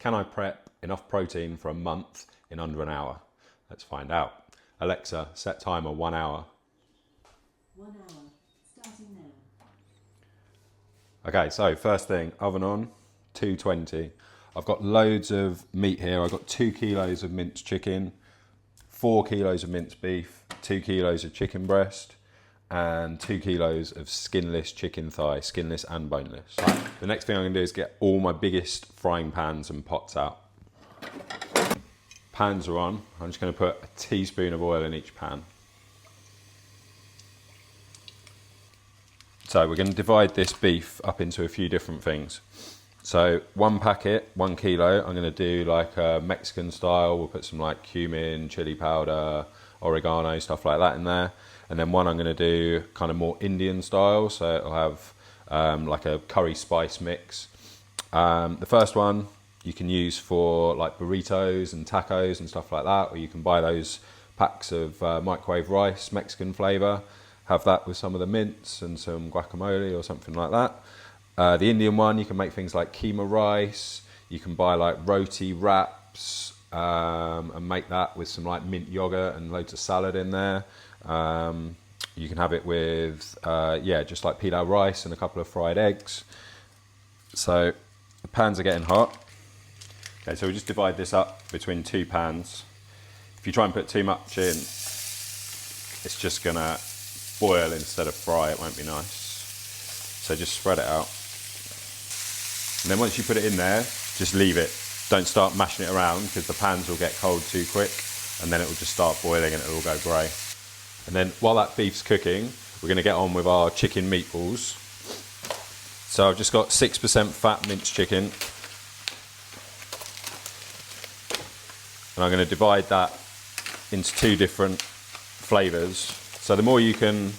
Can I prep enough protein for a month in under an hour? Let's find out. Alexa, set timer 1 hour. 1 hour, starting now. Okay, so first thing, oven on, 220. I've got loads of meat here. I've got 2 kilos of minced chicken, 4 kilos of minced beef, 2 kilos of chicken breast, and 2 kilos of skinless chicken thigh, skinless and boneless. The next thing I'm gonna do is get all my biggest frying pans and pots out. Pans are on. I'm just gonna put a teaspoon of oil in each pan. So we're gonna divide this beef up into a few different things. So 1 packet, 1 kilo, I'm gonna do like a Mexican style. We'll put some like cumin, chili powder, oregano, stuff like that in there. And then one I'm gonna do kind of more Indian style. So it'll have like a curry spice mix. The first one you can use for like burritos and tacos and stuff like that, or you can buy those packs of microwave rice, Mexican flavor. Have that with some of the mince and some guacamole or something like that. The Indian one, you can make things like keema rice. You can buy like roti wraps and make that with some like mint yogurt and loads of salad in there. You can have it with, just like pilau rice and a couple of fried eggs. So the pans are getting hot. Okay, so we just divide this up between 2 pans. If you try and put too much in, it's just gonna boil instead of fry. It won't be nice. So just spread it out. And then once you put it in there, just leave it. Don't start mashing it around because the pans will get cold too quick and then it will just start boiling and it will go grey. And then while that beef's cooking, we're gonna get on with our chicken meatballs. So I've just got 6% fat minced chicken. And I'm gonna divide that into 2 different flavors. So the more you can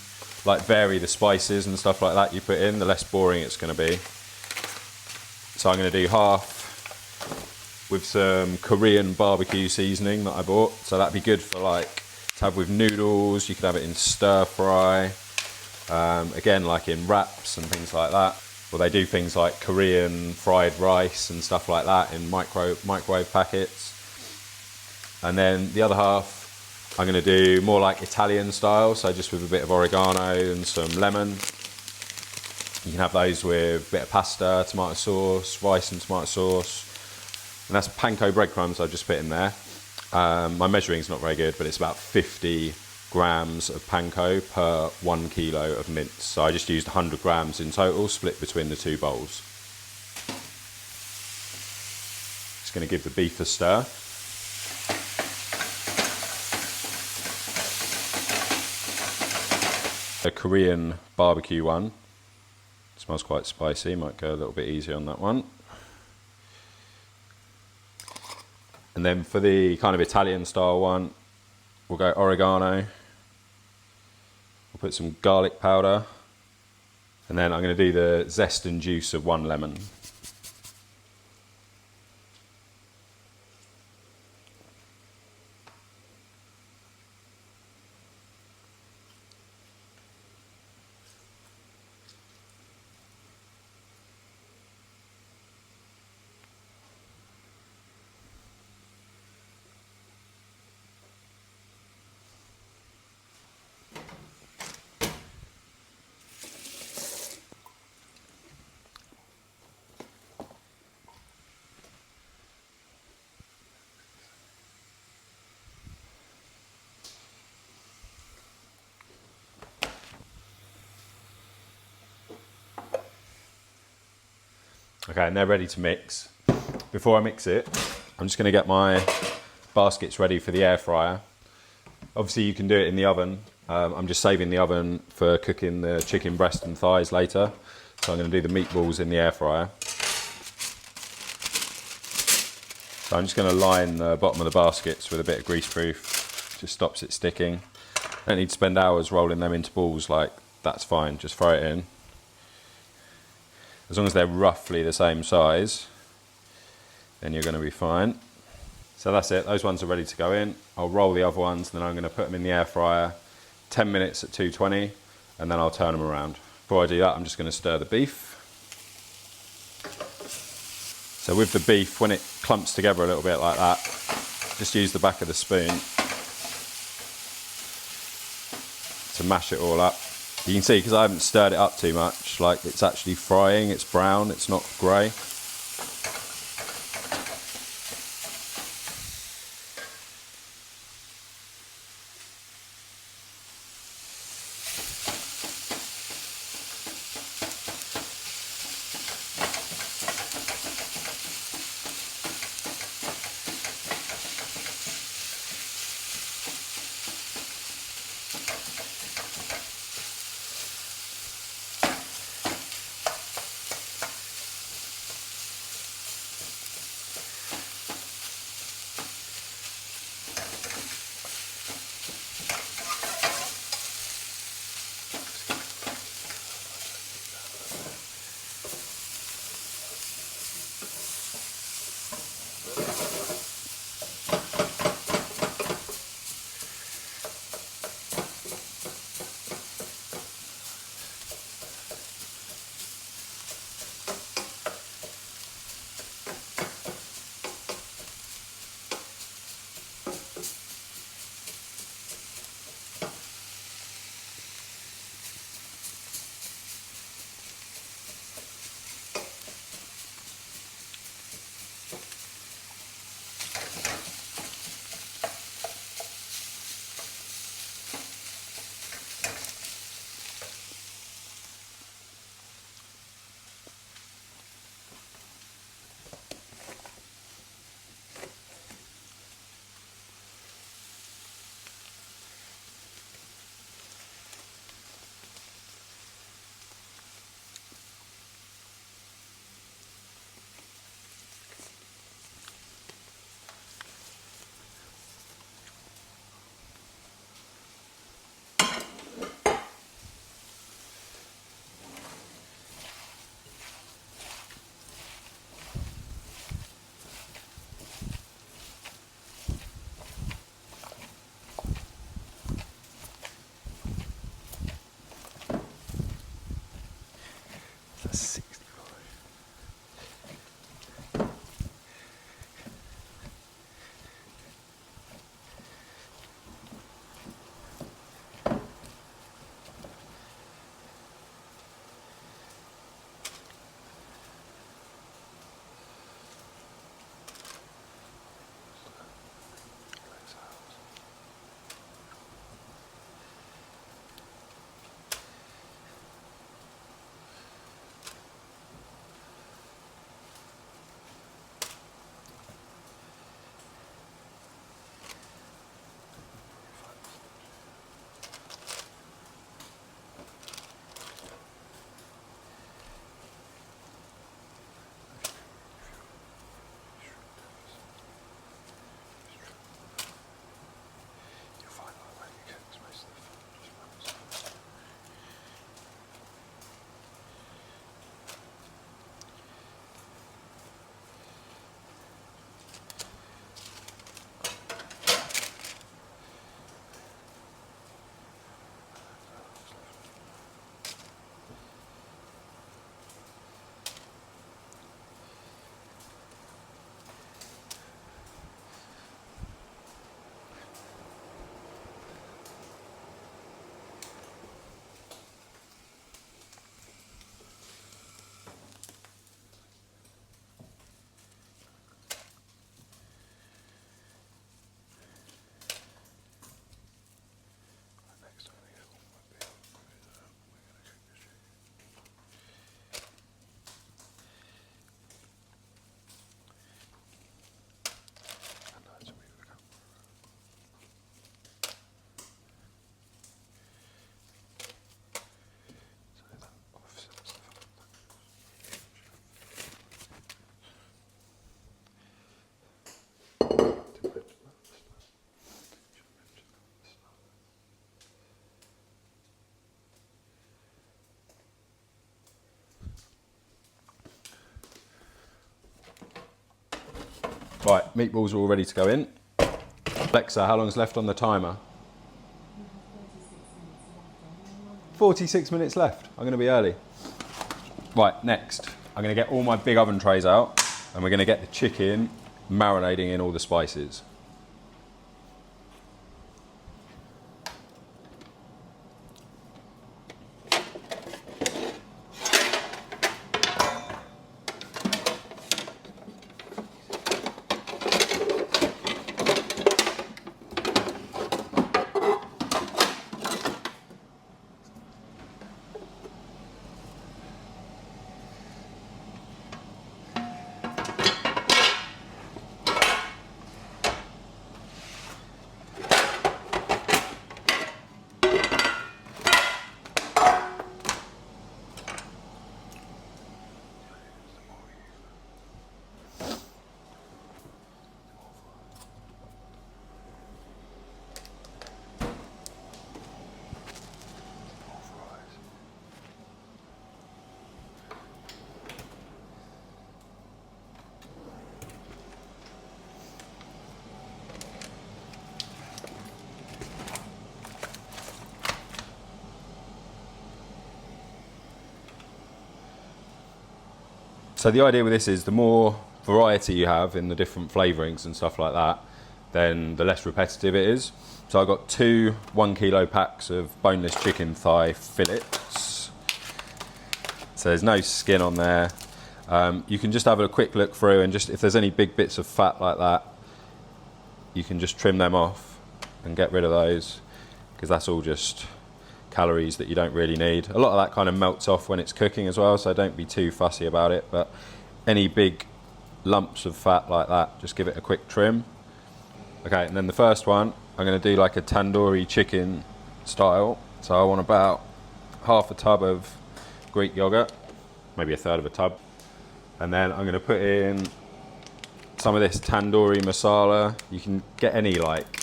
like vary the spices and stuff like that you put in, the less boring it's gonna be. So I'm gonna do half with some Korean barbecue seasoning that I bought. So that'd be good for like to have with noodles. You could have it in stir fry. Again, like in wraps and things like that. Or they do things like Korean fried rice and stuff like that in microwave packets. And then the other half, I'm gonna do more like Italian style. So just with a bit of oregano and some lemon. You can have those with a bit of pasta, tomato sauce, rice and tomato sauce. And that's panko breadcrumbs I've just put in there. My measuring's not very good, but it's about 50 grams of panko per 1 kilo of mince. So I just used 100 grams in total, split between the 2 bowls. Just gonna give the beef a stir. A Korean barbecue one. Smells quite spicy, might go a little bit easier on that one. And then for the kind of Italian style one, we'll go oregano. We'll put some garlic powder. And then I'm gonna do the zest and juice of 1 lemon. Okay, and they're ready to mix. Before I mix it, I'm just gonna get my baskets ready for the air fryer. Obviously you can do it in the oven. I'm just saving the oven for cooking the chicken breast and thighs later. So I'm gonna do the meatballs in the air fryer. So I'm just gonna line the bottom of the baskets with a bit of greaseproof. Just stops it sticking. Don't need to spend hours rolling them into balls, like that's fine, just throw it in. As long as they're roughly the same size, then you're going to be fine. So that's it, those ones are ready to go in. I'll roll the other ones, then I'm going to put them in the air fryer, 10 minutes at 220, and then I'll turn them around. Before I do that, I'm just going to stir the beef. So with the beef, when it clumps together a little bit like that, just use the back of the spoon to mash it all up. You can see, because I haven't stirred it up too much, like it's actually frying, it's brown, it's not grey. Right, meatballs are all ready to go in. Alexa, how long's left on the timer? You have 46 minutes left. I'm going to be early. Right, next, I'm going to get all my big oven trays out. and we're going to get the chicken marinating in all the spices. So the idea with this is the more variety you have in the different flavourings and stuff like that, then the less repetitive it is. So I got 2 1 kilo packs of boneless chicken thigh fillets. So there's no skin on there. You can just have a quick look through, and just if there's any big bits of fat like that, you can just trim them off and get rid of those, because that's all just calories that you don't really need. A lot of that kind of melts off when it's cooking as well, so don't be too fussy about it, but any big lumps of fat like that, just give it a quick trim. Okay, and then the first one, I'm going to do like a tandoori chicken style. So I want about half a tub of Greek yogurt, maybe a third of a tub, and then I'm going to put in some of this tandoori masala. You can get any like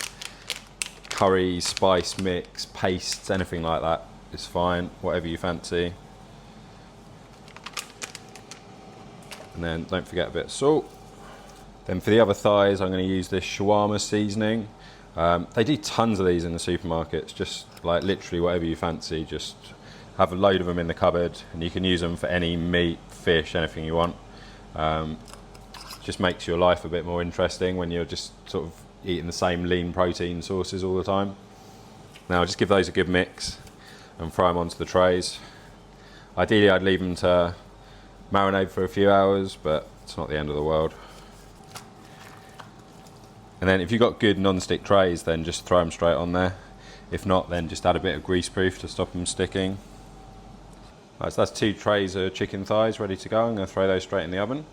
curry, spice mix, pastes, anything like that is fine, whatever you fancy. And then don't forget a bit of salt. Then for the other thighs, I'm going to use this shawarma seasoning. They do tons of these in the supermarkets, just like literally whatever you fancy. Just have a load of them in the cupboard, and you can use them for any meat, fish, anything you want. Just makes your life a bit more interesting when you're just sort of eating the same lean protein sources all the time. Now just give those a good mix and throw them onto the trays. Ideally I'd leave them to marinate for a few hours, but it's not the end of the world. And then if you've got good non-stick trays, then just throw them straight on there. If not, then just add a bit of greaseproof to stop them sticking. Right, so that's 2 trays of chicken thighs ready to go. I'm going to throw those straight in the oven.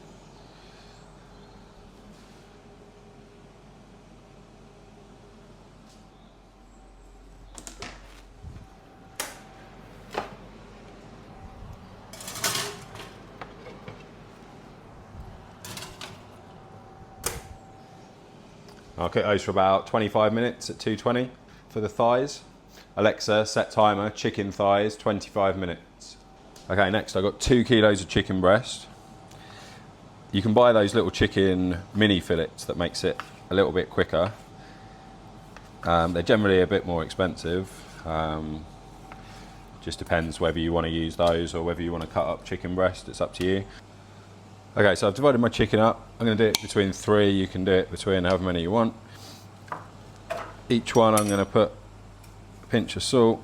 I'll cook those for about 25 minutes at 220 for the thighs. Alexa, set timer, chicken thighs, 25 minutes. Okay, next I've got 2 kilos of chicken breast. You can buy those little chicken mini fillets that makes it a little bit quicker. They're generally a bit more expensive. Just depends whether you want to use those or whether you want to cut up chicken breast, it's up to you. Okay, so I've divided my chicken up. I'm going to do it between 3. You can do it between however many you want. Each one I'm going to put a pinch of salt.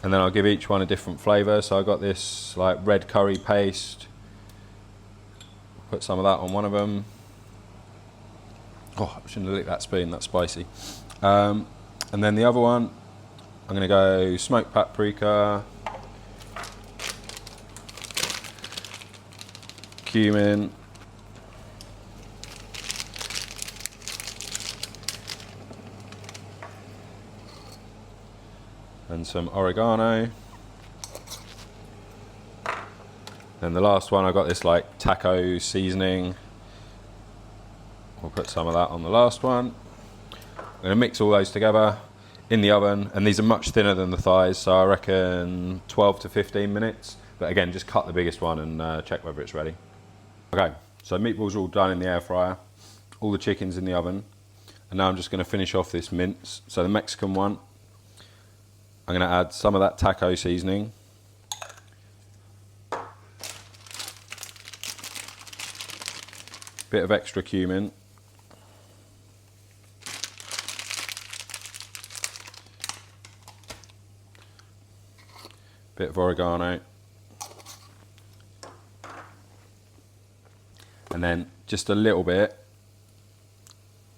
And then I'll give each one a different flavour. So I've got this like red curry paste. Put some of that on one of them. Oh, I shouldn't have licked that spoon, that's spicy. And then the other one, I'm going to go smoked paprika, cumin, and some oregano. Then the last one, I got this like taco seasoning. We'll put some of that on the last one. I'm going to mix all those together in the oven, and these are much thinner than the thighs, so I reckon 12 to 15 minutes. But again, just cut the biggest one and check whether it's ready. Okay, so meatballs are all done in the air fryer, all the chicken's in the oven, and now I'm just going to finish off this mince. So the Mexican one, I'm going to add some of that taco seasoning. bit of extra cumin. Bit of oregano. And then just a little bit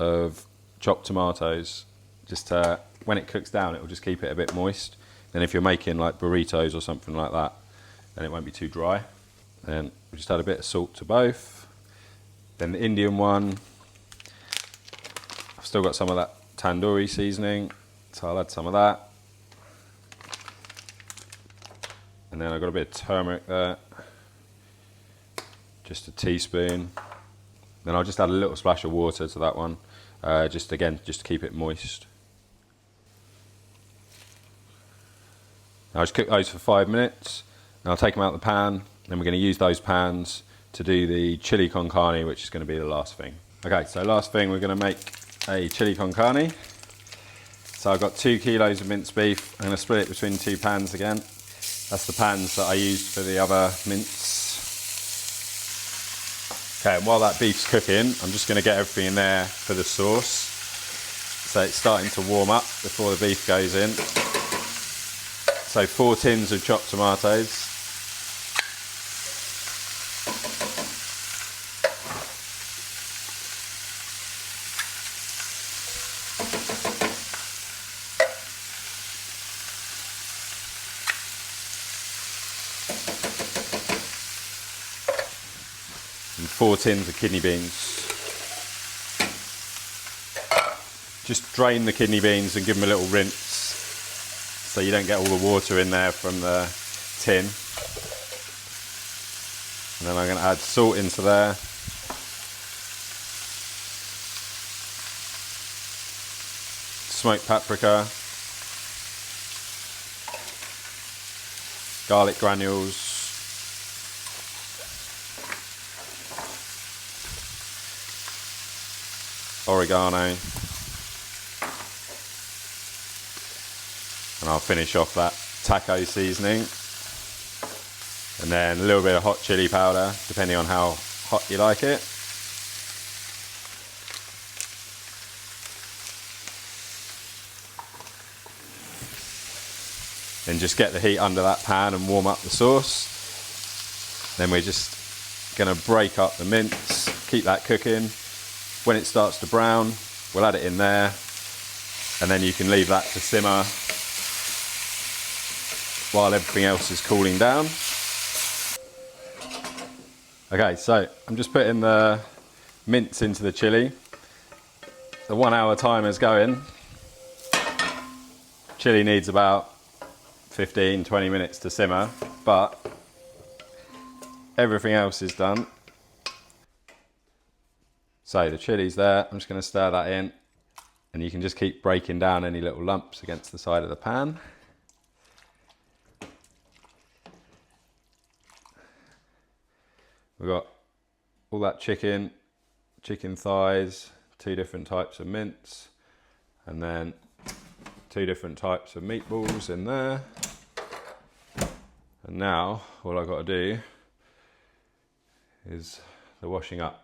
of chopped tomatoes, just to, when it cooks down, it will just keep it a bit moist. Then if you're making like burritos or something like that, then it won't be too dry. Then we just add a bit of salt to both. Then the Indian one, I've still got some of that tandoori seasoning, so I'll add some of that. And then I've got a bit of turmeric there, just a teaspoon. Then I'll just add a little splash of water to that one, just to keep it moist. Now I'll just cook those for 5 minutes, and I'll take them out of the pan. Then we're going to use those pans to do the chili con carne, which is going to be the last thing. Okay, so last thing, we're going to make a chili con carne. So I've got 2 kilos of minced beef. I'm going to split it between 2 pans again. That's the pans that I used for the other mince. Okay, and while that beef's cooking, I'm just going to get everything in there for the sauce. So it's starting to warm up before the beef goes in. So 4 tins of chopped tomatoes. And 4 tins of kidney beans. Just drain the kidney beans and give them a little rinse so you don't get all the water in there from the tin. And then I'm going to add salt into there. Smoked paprika. Garlic granules. Oregano, and I'll finish off that taco seasoning, and then a little bit of hot chili powder depending on how hot you like it. Then just get the heat under that pan and warm up the sauce. Then we're just going to break up the mince, keep that cooking. When it starts to brown, we'll add it in there, and then you can leave that to simmer while everything else is cooling down. Okay, so I'm just putting the mince into the chili. The 1 hour timer's going. Chili needs about 15-20 minutes to simmer, but everything else is done. So the chili's there, I'm just going to stir that in, and you can just keep breaking down any little lumps against the side of the pan. We've got all that chicken thighs, 2 different types of mince, and then 2 different types of meatballs in there. And now all I've got to do is the washing up.